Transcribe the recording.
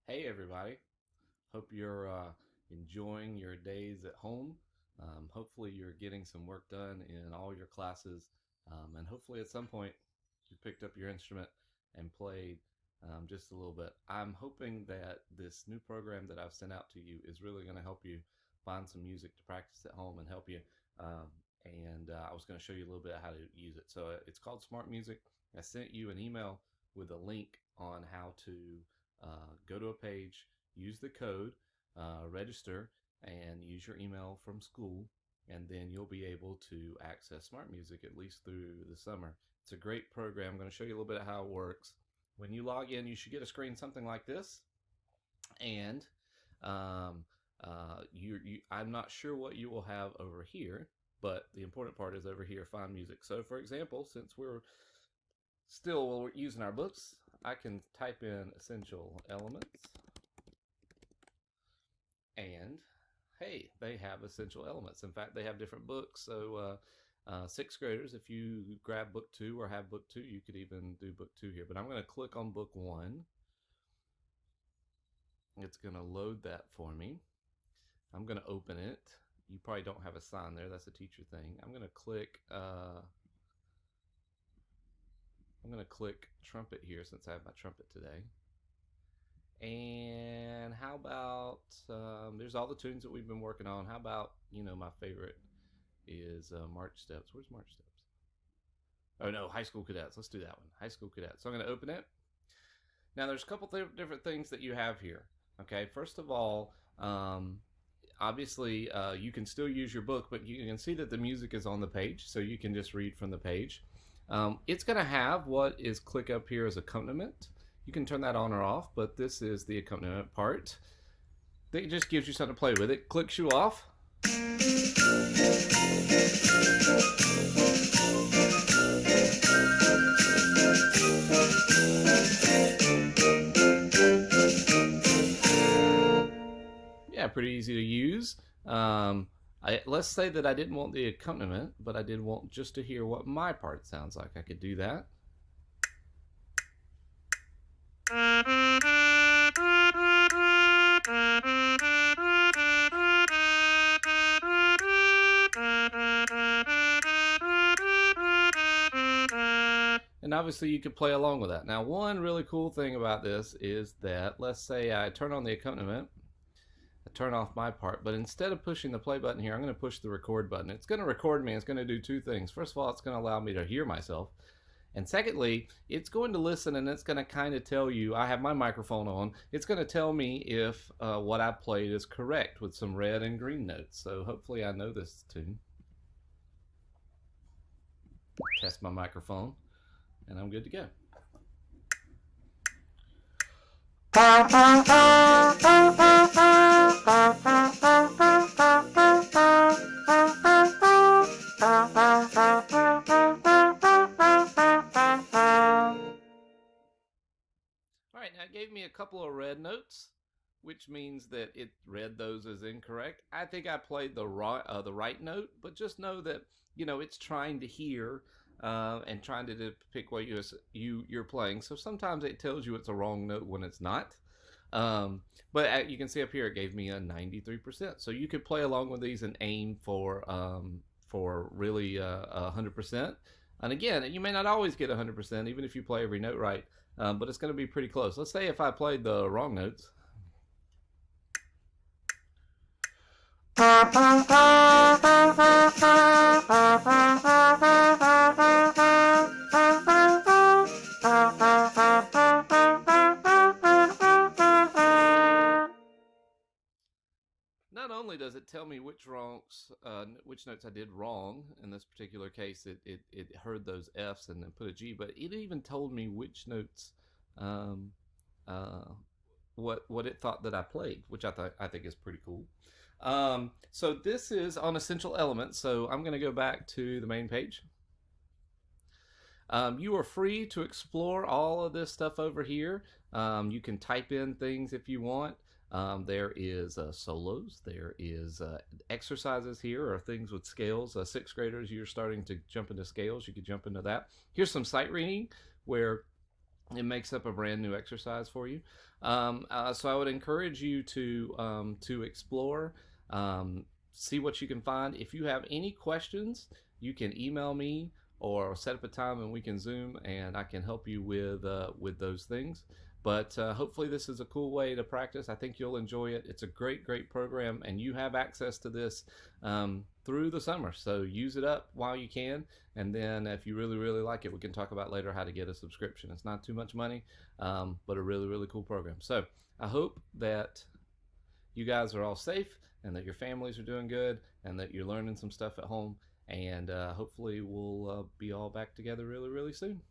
Hey everybody, hope you're enjoying your days at home. Hopefully you're getting some work done in all your classes, and hopefully at some point you picked up your instrument and played just a little bit. I'm hoping that this new program that I've sent out to you is really going to help you find some music to practice at home and help you. Um, I was going to show you a little bit how to use it. So it's called SmartMusic. I sent you an email with a link on how to go to a page, use the code, register, and use your email from school, and then you'll be able to access SmartMusic at least through the summer. It's a great program. I'm going to show you a little bit of how it works. When you log in, you should get a screen something like this, and um, I'm not sure what you will have over here, but the important part is over here, find music. So, for example, since we're using our books, I can type in essential elements, and hey, they have essential elements. In fact, they have different books. So, sixth graders, if you grab book two or have book two, you could even do book two here. But I'm going to click on book one. It's going to load that for me. I'm going to open it. You probably don't have a sign there. That's a teacher thing. I'm going to click trumpet here since I have my trumpet today. And how about there's all the tunes that we've been working on. How about, my favorite is March Steps. Where's March Steps? Oh no, High School Cadets. Let's do that one. High School Cadets. So I'm going to open it. Now there's a couple different things that you have here. Okay, first of all, obviously you can still use your book, but you can see that the music is on the page, so you can just read from the page. It's going to have what is click up here as accompaniment. You can turn that on or off, but this is the accompaniment part. It just gives you something to play with. It clicks you off. Yeah, pretty easy to use. Let's say that I didn't want the accompaniment, but I did want just to hear what my part sounds like. I could do that. And obviously you could play along with that. Now, one really cool thing about this is that, let's say I turn on the accompaniment, I turn off my part, but instead of pushing the play button here, I'm going to push the record button. It's going to record me. It's going to do two things. First of all, it's going to allow me to hear myself. And secondly, it's going to listen, and it's going to kind of tell you, I have my microphone on, it's going to tell me if what I played is correct with some red and green notes. So hopefully I know this tune. Test my microphone, and I'm good to go. All right, now it gave me a couple of red notes, which means that it read those as incorrect. I think I played the right note, but just know that it's trying to hear and trying to depict what you're playing. So sometimes it tells you it's a wrong note when it's not. But you can see up here it gave me a 93%. So you could play along with these and aim for really 100%. And again, you may not always get 100%, even if you play every note right. But it's going to be pretty close. Let's say if I played the wrong notes. Not only does it tell me which notes I did wrong. In this particular case, it heard those Fs and then put a G, but it even told me which notes, what it thought that I played, which I think is pretty cool. So this is on essential elements. So I'm going to go back to the main page. You are free to explore all of this stuff over here. You can type in things if you want. There is solos. There is exercises here, or things with scales. Sixth graders, you're starting to jump into scales. You could jump into that. Here's some sight reading, where it makes up a brand new exercise for you. So I would encourage you to explore, see what you can find. If you have any questions, you can email me or set up a time and we can Zoom, and I can help you with those things. But hopefully this is a cool way to practice. I think you'll enjoy it. It's a great program, and you have access to this through the summer. So use it up while you can, and then if you really like it, we can talk about later how to get a subscription. It's not too much money, but a really cool program. So I hope that you guys are all safe and that your families are doing good and that you're learning some stuff at home. And hopefully we'll be all back together really soon.